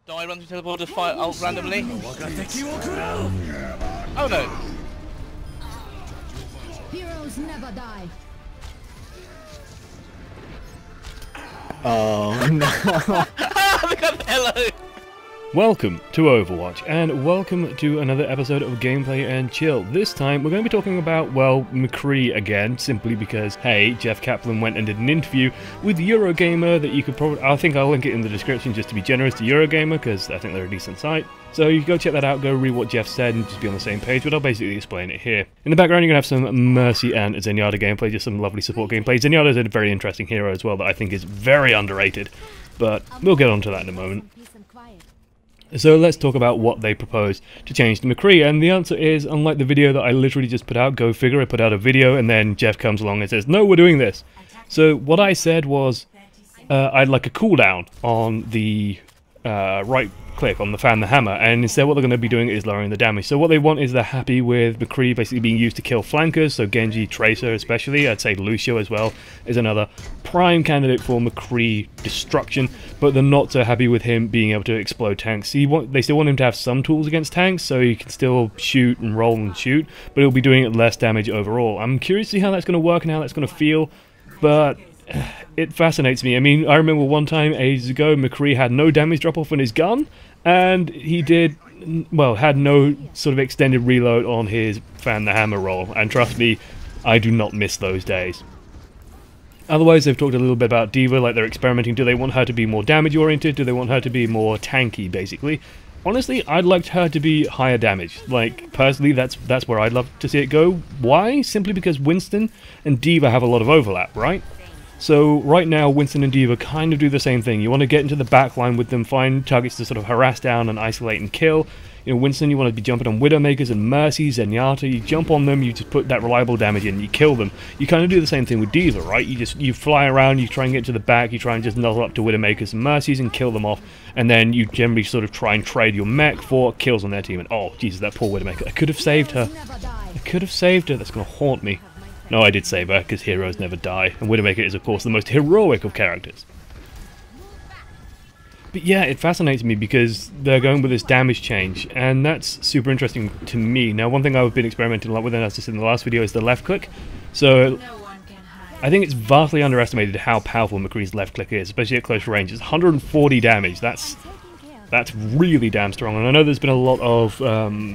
Don't I run to teleport to fight ult randomly? Oh no! Heroes never die. Oh no. Hello! Welcome to Overwatch, and welcome to another episode of Gameplay and Chill. This time we're going to be talking about, well, McCree again, simply because, hey, Jeff Kaplan went and did an interview with Eurogamer that you could probably, I think I'll link it in the description just to be generous to Eurogamer, because I think they're a decent site. So you can go check that out, go read what Jeff said, and just be on the same page, but I'll basically explain it here. In the background you're going to have some Mercy and Zenyatta gameplay, just some lovely support gameplay. Zenyatta's a very interesting hero as well that I think is very underrated, but we'll get onto that in a moment. So let's talk about what they propose to change to McCree, and the answer is, unlike the video that I literally just put out, go figure, I put out a video and then Jeff comes along and says, no, we're doing this. So what I said was, I'd like a cooldown on the right click on the fan the hammer, and instead what they're going to be doing is lowering the damage. So what they want is they're happy with McCree basically being used to kill flankers, so Genji, Tracer especially, I'd say Lucio as well is another prime candidate for McCree destruction, but they're not so happy with him being able to explode tanks. They still want him to have some tools against tanks, so he can still shoot and roll and shoot, but he'll be doing less damage overall. I'm curious to see how that's going to work and how that's going to feel, but it fascinates me. I mean, I remember one time ages ago, McCree had no damage drop off on his gun, and he had no sort of extended reload on his fan the hammer roll, and trust me, I do not miss those days. Otherwise, they've talked a little bit about D.Va, like they're experimenting. Do they want her to be more damage oriented? Do they want her to be more tanky, basically? Honestly, I'd like her to be higher damage. Like, personally, that's where I'd love to see it go. Why? Simply because Winston and D.Va have a lot of overlap, right? So right now Winston and D.Va kind of do the same thing. You want to get into the back line with them, find targets to sort of harass down and isolate and kill. You know, Winston, you want to be jumping on Widowmakers and Mercy, Zenyatta, you jump on them, you just put that reliable damage in, you kill them. You kind of do the same thing with D.Va, right? You fly around, you try and get to the back, you try and just nuzzle up to Widowmakers and Mercies and kill them off, and then you generally sort of try and trade your mech for kills on their team. And oh, Jesus, that poor Widowmaker. I could have saved her. I could have saved her. That's going to haunt me. No, I did save her, because heroes never die, and Widowmaker is, of course, the most heroic of characters. But yeah, it fascinates me because they're going with this damage change, and that's super interesting to me. Now, one thing I've been experimenting a lot with, and as I said in the last video, is the left click. So, I think it's vastly underestimated how powerful McCree's left click is, especially at close range. It's 140 damage, that's really damn strong, and I know there's been a lot of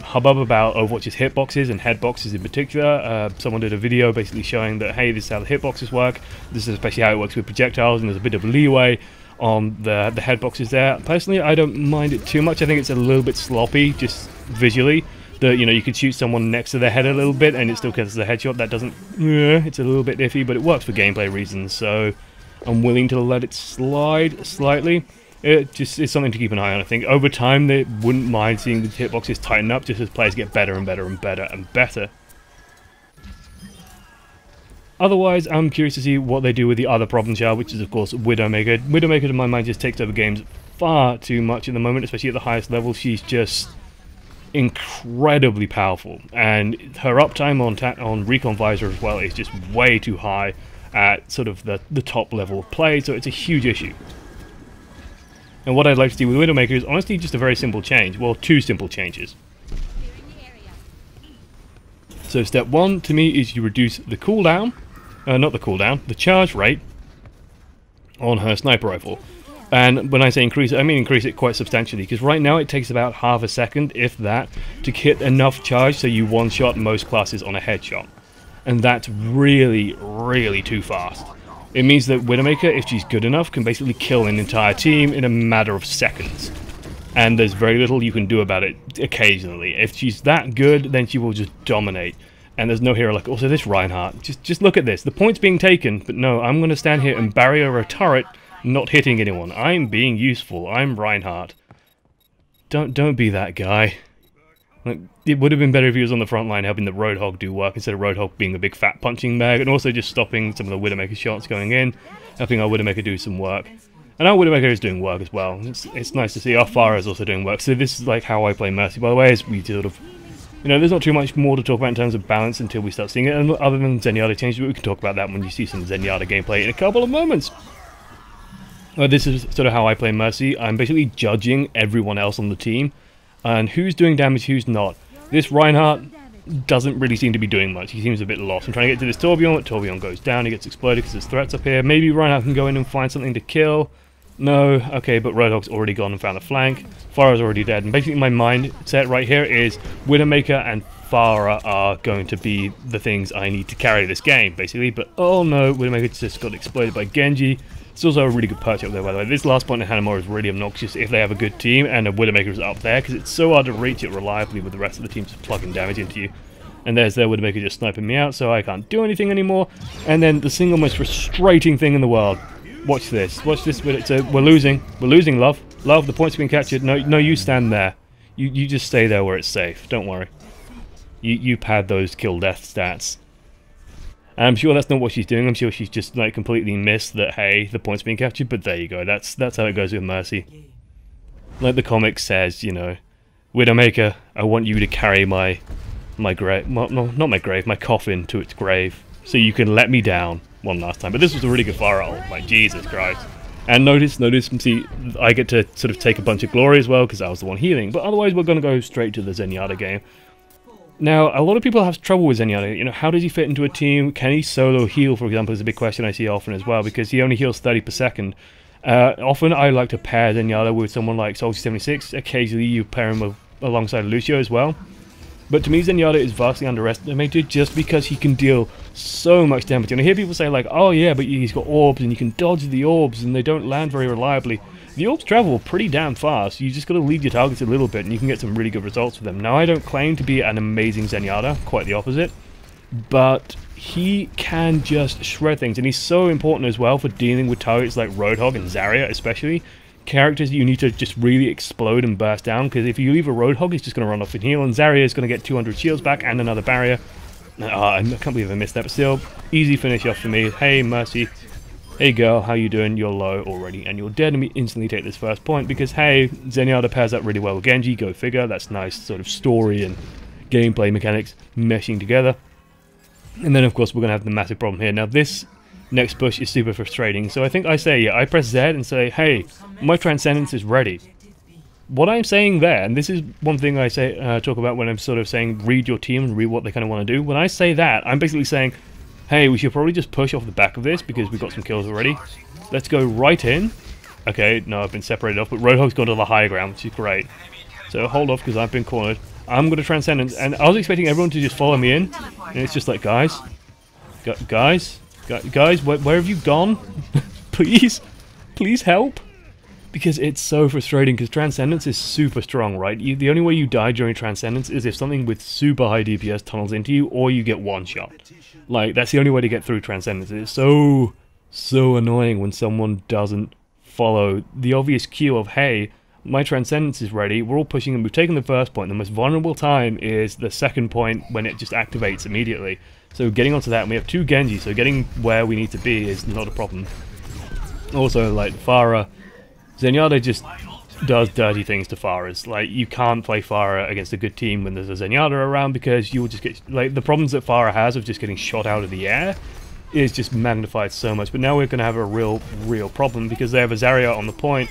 hubbub about Overwatch's hitboxes and headboxes in particular. Someone did a video basically showing that, hey, this is how the hitboxes work, this is especially how it works with projectiles, and there's a bit of leeway on the headboxes there. Personally, I don't mind it too much. I think it's a little bit sloppy, just visually. You know, you could shoot someone next to their head a little bit and it still counts as a headshot. That doesn't, it's a little bit iffy, but it works for gameplay reasons, so I'm willing to let it slide slightly. It just is something to keep an eye on. I think over time they wouldn't mind seeing the hitboxes tighten up just as players get better and better and better and better. Otherwise, I'm curious to see what they do with the other problem child, which is of course Widowmaker. Widowmaker to my mind just takes over games far too much at the moment, especially at the highest level. She's just incredibly powerful, and her uptime on Recon Visor as well is just way too high at sort of the top level of play, so it's a huge issue. And what I'd like to see with Widowmaker is honestly just a very simple change. Well, two simple changes. So step one to me is you reduce the cooldown, the charge rate on her sniper rifle. And when I say increase it, I mean increase it quite substantially, because right now it takes about half a second, if that, to hit enough charge so you one-shot most classes on a headshot. And that's really, really too fast. It means that Widowmaker, if she's good enough, can basically kill an entire team in a matter of seconds. And there's very little you can do about it occasionally. If she's that good, then she will just dominate. And there's no hero like, also this Reinhardt. Just look at this. The point's being taken, but no, I'm going to stand here and barrier a turret, not hitting anyone. I'm being useful. I'm Reinhardt. Don't be that guy. Like, it would have been better if he was on the front line helping the Roadhog do work instead of Roadhog being a big fat punching bag, and also just stopping some of the Widowmaker shots going in, helping our Widowmaker do some work. And our Widowmaker is doing work as well. It's nice to see our Pharah is also doing work. So this is like how I play Mercy, by the way, is we sort of, you know, there's not too much more to talk about in terms of balance until we start seeing it, and other than Zenyatta changes, but we can talk about that when you see some Zenyatta gameplay in a couple of moments. This is sort of how I play Mercy. I'm basically judging everyone else on the team and who's doing damage, who's not. This Reinhardt doesn't really seem to be doing much. He seems a bit lost. I'm trying to get to this Torbjorn. Torbjorn goes down. He gets exploded because there's threats up here. Maybe Reinhardt can go in and find something to kill. No. Okay, but Roadhog's already gone and found a flank. Pharah's already dead. And basically my mindset right here is Widowmaker and Pharah are going to be the things I need to carry this game, basically. But oh no, Widowmaker just got exploded by Genji. It's also a really good perch up there, by the way. This last point in Hanamura is really obnoxious if they have a good team and a Widowmaker is up there, because it's so hard to reach it reliably with the rest of the team just plugging damage into you. And there's their Widowmaker just sniping me out, so I can't do anything anymore. And then the single most frustrating thing in the world. Watch this. Watch this. So we're losing. We're losing, love. Love, the point's been captured. No, you stand there. You just stay there where it's safe. Don't worry. You pad those kill death stats. I'm sure that's not what she's doing. I'm sure she's just like completely missed that, hey, the point's being captured, but there you go. That's how it goes with Mercy. Like the comic says, you know, Widowmaker, I want you to carry my grave, not my grave, my coffin to its grave, so you can let me down one last time. But this was a really good fire ult, like Jesus Christ. And notice, see, I get to sort of take a bunch of glory as well, because I was the one healing, but otherwise we're going to go straight to the Zenyatta game. Now, a lot of people have trouble with Zenyatta. You know, how does he fit into a team? Can he solo heal, for example, is a big question I see often as well, because he only heals 30 per second. Often I like to pair Zenyatta with someone like Salty76. Occasionally you pair him alongside Lucio as well. But to me, Zenyatta is vastly underestimated just because he can deal so much damage. And I hear people say like, oh yeah, but he's got orbs and you can dodge the orbs and they don't land very reliably. The orbs travel pretty damn fast. You just got to lead your targets a little bit and you can get some really good results with them. Now, I don't claim to be an amazing Zenyatta, quite the opposite. But he can just shred things, and he's so important as well for dealing with targets like Roadhog and Zarya especially. Characters that you need to just really explode and burst down, because if you leave a Roadhog, he's just going to run off and heal, and Zarya is going to get 200 shields back and another barrier. I can't believe I missed that, but still, easy finish off for me. Hey, Mercy. Hey girl, how you doing? You're low already, and you're dead, and we instantly take this first point, because hey, Zenyatta pairs up really well with Genji, go figure. That's nice sort of story and gameplay mechanics meshing together. And then of course we're going to have the massive problem here. Now this next push is super frustrating, so I think I say, yeah, I press Z and say, hey, my Transcendence is ready. What I'm saying there, and this is one thing I say talk about when I'm sort of saying read your team and read what they kind of want to do. When I say that, I'm basically saying, hey, we should probably just push off the back of this because we've got some kills already. Let's go right in. Okay, no, I've been separated off, but Roadhog's gone to the high ground, which is great. So hold off because I've been cornered. I'm going to Transcendence, and I was expecting everyone to just follow me in, and it's just like, guys, where have you gone? please help, because it's so frustrating. Because Transcendence is super strong, right? The only way you die during Transcendence is if something with super high DPS tunnels into you, or you get one shot. Like that's the only way to get through Transcendence. It's so annoying when someone doesn't follow the obvious cue of, hey, my Transcendence is ready, we're all pushing and we've taken the first point. The most vulnerable time is the second point when it just activates immediately. So getting onto that, and we have two Genji, so getting where we need to be is not a problem. Also, like Pharah, Zenyatta just does dirty things to Pharahs. Like, you can't play Pharah against a good team when there's a Zenyatta around, because you will just get, like, the problems that Pharah has of just getting shot out of the air is just magnified so much. But now we're going to have a real problem, because they have a Zarya on the point.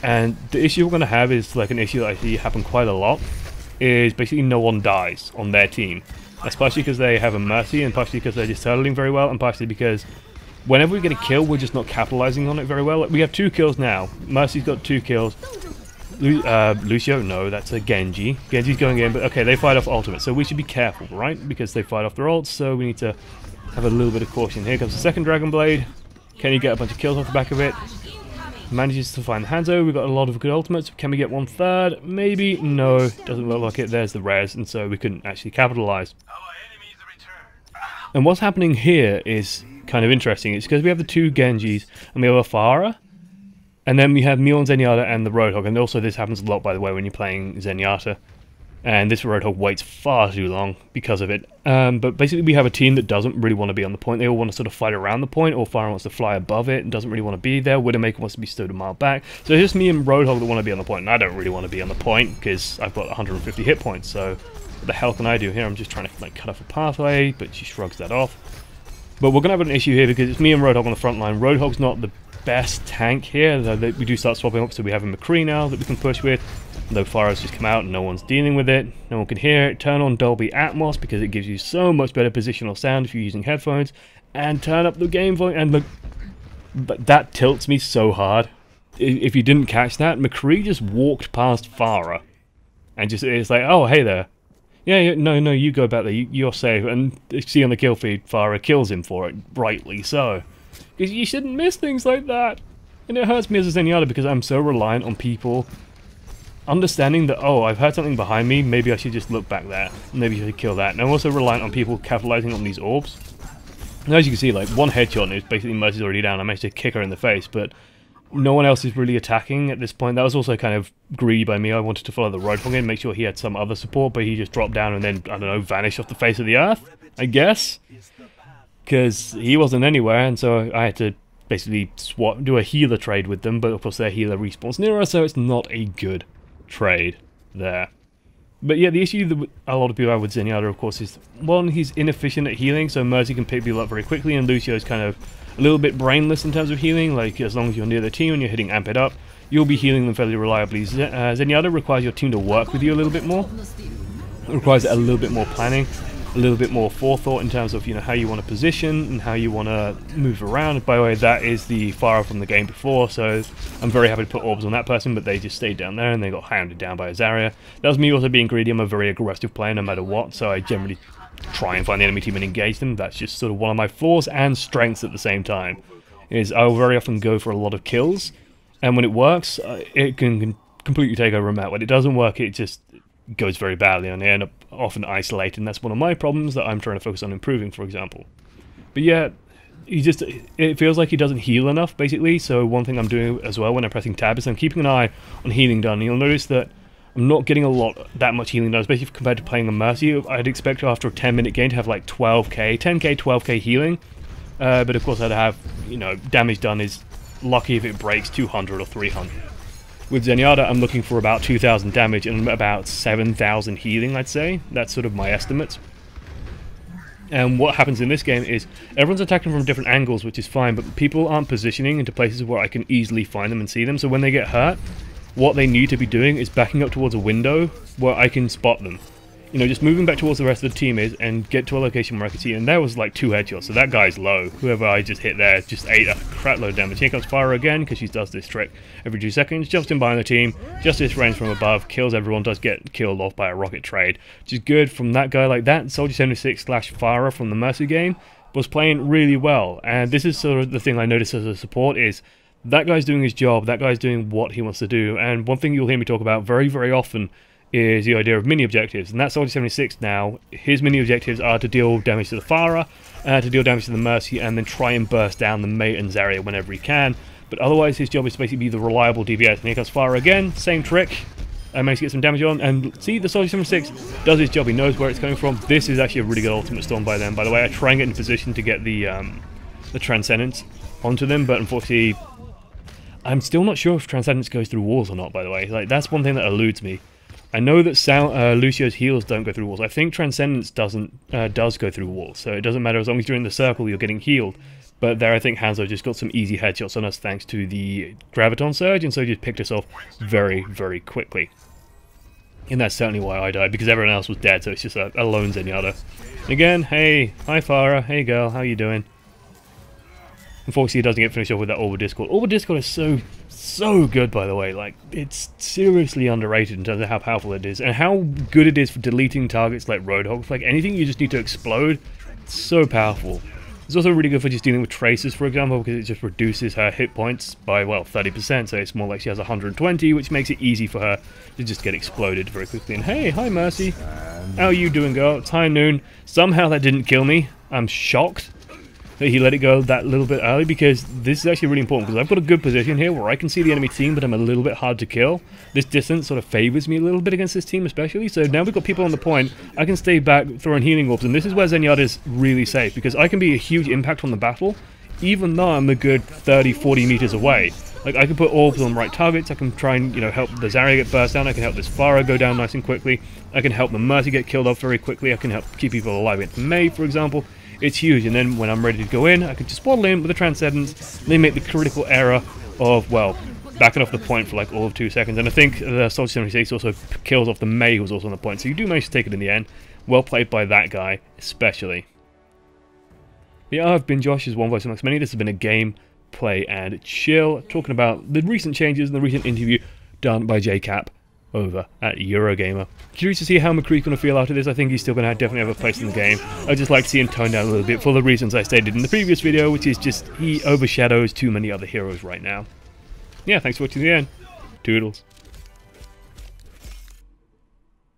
And the issue we're going to have is like an issue that I see happen quite a lot, is basically no one dies on their team. That's partially because they have a Mercy, and partially because they're just turtling very well, and partially because whenever we get a kill, we're just not capitalizing on it very well. Like, we have 2 kills now. Mercy's got 2 kills. Lucio, no, that's a Genji. Genji's going in, but okay, they fired off ultimate, so we should be careful, right? Because they fired off their ults, so we need to have a little bit of caution. Here comes the second Dragon Blade. Can you get a bunch of kills off the back of it? Manages to find Hanzo. We've got a lot of good ultimates. Can we get 1/3? Maybe. No, doesn't look like it. There's the res, and so we couldn't actually capitalize. And what's happening here is kind of interesting. It's because we have the 2 Genjis, and we have a Pharah, and then we have me on Zenyatta and the Roadhog. And also this happens a lot, by the way, when you're playing Zenyatta. And this Roadhog waits far too long because of it. But basically we have a team that doesn't really want to be on the point. They all want to sort of fight around the point, or Pharah wants to fly above it and doesn't really want to be there. Widowmaker wants to be stood a mile back. So it's just me and Roadhog that want to be on the point. And I don't really want to be on the point because I've got 150 hit points. So what the hell can I do here? I'm just trying to like cut off a pathway, but she shrugs that off. But we're going to have an issue here because it's me and Roadhog on the front line. Roadhog's not the best tank here, though we do start swapping up, so we have a McCree now that we can push with. Though Pharah's just come out and no one's dealing with it, no one can hear it. Turn on Dolby Atmos because it gives you so much better positional sound if you're using headphones, and turn up the game volume. And look, that tilts me so hard. If you didn't catch that, McCree just walked past Farah, and it's like, oh hey there, yeah, no, you go back there, you're safe. And see on the kill feed, Farah kills him for it, rightly so, because you shouldn't miss things like that. And it hurts me as a Zenyatta because I'm so reliant on people understanding that, oh, I've heard something behind me, maybe I should just look back there, maybe I should kill that. And I'm also reliant on people capitalizing on these orbs. And as you can see, like, one headshot and it's basically Mercy's already down. I managed to kick her in the face, but no one else is really attacking at this point. That was also kind of greedy by me. I wanted to follow the Roadhog in, make sure he had some other support, but he just dropped down and then, I don't know, vanished off the face of the earth, I guess, because he wasn't anywhere. And so I had to basically do a healer trade with them, but of course their healer respawns nearer, so it's not a good trade there. But yeah, the issue that a lot of people have with Zenyatta, of course, is, one, he's inefficient at healing, so Mercy can pick people up very quickly, and Lucio's kind of a little bit brainless in terms of healing. Like, as long as you're near the team and you're hitting amp it up, you'll be healing them fairly reliably. Zenyatta requires your team to work with you a little bit more. It requires a little bit more planning, a little bit more forethought in terms of, you know, how you want to position and how you want to move around. By the way, that is the Farah from the game before, so I'm very happy to put orbs on that person, but they just stayed down there and they got hounded down by Azaria. That was me also being greedy. I'm a very aggressive player no matter what, so I generally try and find the enemy team and engage them. That's just sort of one of my flaws and strengths at the same time, is I will very often go for a lot of kills, and when it works, it can completely take over a map. When it doesn't work, it just goes very badly, and I end up often isolated, and that's one of my problems that I'm trying to focus on improving, for example. But yeah, it feels like he doesn't heal enough, basically. So one thing I'm doing as well when I'm pressing tab is I'm keeping an eye on healing done. You'll notice that I'm not getting that much healing done, especially compared to playing a Mercy. I'd expect after a 10-minute game to have like 12k, 10k, 12k healing. But of course I'd have, you know, damage done is lucky if it breaks 200 or 300. With Zenyatta, I'm looking for about 2,000 damage and about 7,000 healing, I'd say. That's sort of my estimates. And what happens in this game is everyone's attacking from different angles, which is fine, but people aren't positioning into places where I can easily find them and see them. So when they get hurt, what they need to be doing is backing up towards a window where I can spot them. You know, just moving back towards the rest of the team is, and get to a location where I can see. And there was like 2 headshots, so that guy's low. Whoever I just hit there just ate a crap load of damage. Here comes Farah again, because she does this trick every 2 seconds. Jumps in behind the team, Justice rains from above, kills everyone, does get killed off by a rocket trade. Which is good from that guy like that. Soldier 76 / Farah from the Mercy game was playing really well. And this is sort of the thing I noticed as a support is, that guy's doing his job, that guy's doing what he wants to do. And one thing you'll hear me talk about very, very often is the idea of mini objectives, and that Soldier 76 now, his mini objectives are to deal damage to the Farah, to deal damage to the Mercy, and then try and burst down the mate and Zarya whenever he can. But otherwise his job is to basically be the reliable DPS. And here comes Farah again, same trick. I managed to get some damage on, and see, the Soldier 76 does his job, he knows where it's coming from. This is actually a really good ultimate storm by them. By the way, I try and get in position to get the Transcendence onto them, but unfortunately I'm still not sure if Transcendence goes through walls or not, by the way. Like, that's one thing that eludes me. I know that Lucio's heals don't go through walls. I think Transcendence does go through walls, so it doesn't matter as long as you're in the circle, you're getting healed. But there I think Hanzo just got some easy headshots on us thanks to the Graviton Surge, and so just picked us off very, very quickly. And that's certainly why I died, because everyone else was dead, so it's just a lone Zenyatta. Again, hey, hi Farah, hey girl, how you doing? Unfortunately, it doesn't get finished off with that Orbital Discord. Orbital Discord is so good, by the way. Like, it's seriously underrated in terms of how powerful it is, and how good it is for deleting targets like Roadhogs. Like, anything you just need to explode, it's so powerful. It's also really good for just dealing with Traces, for example, because it just reduces her hit points by, well, 30%, so it's more like she has 120, which makes it easy for her to just get exploded very quickly. And hey, hi Mercy. How are you doing, girl? It's high noon. Somehow that didn't kill me. I'm shocked that he let it go that little bit early, because this is actually really important, because I've got a good position here where I can see the enemy team, but I'm a little bit hard to kill. This distance sort of favors me a little bit against this team especially, so now we've got people on the point, I can stay back throwing healing orbs, and this is where Zenyatta is really safe, because I can be a huge impact on the battle, even though I'm a good 30-40 meters away. Like, I can put orbs on the right targets, I can try and, you know, help the Zarya get burst down, I can help this Farah go down nice and quickly, I can help the Mercy get killed off very quickly, I can help keep people alive against May, for example. it's huge. And then when I'm ready to go in, I can just waddle in with the Transcendence, and they make the critical error of, well, backing off the point for like all of 2 seconds. And I think the Soldier 76 also kills off the Mei, who's also on the point, so you do manage to take it in the end. Well played by that guy, especially. Yeah, I've been Josh, is one voice amongst many. This has been a game, play, and chill, talking about the recent changes and the recent interview done by JCap over at Eurogamer. Curious to see how McCree's going to feel after this. I think he's still going to definitely have a place in the game. I'd just like to see him tone down a little bit for the reasons I stated in the previous video, which is just he overshadows too many other heroes right now. Yeah, thanks for watching to the end. Toodles.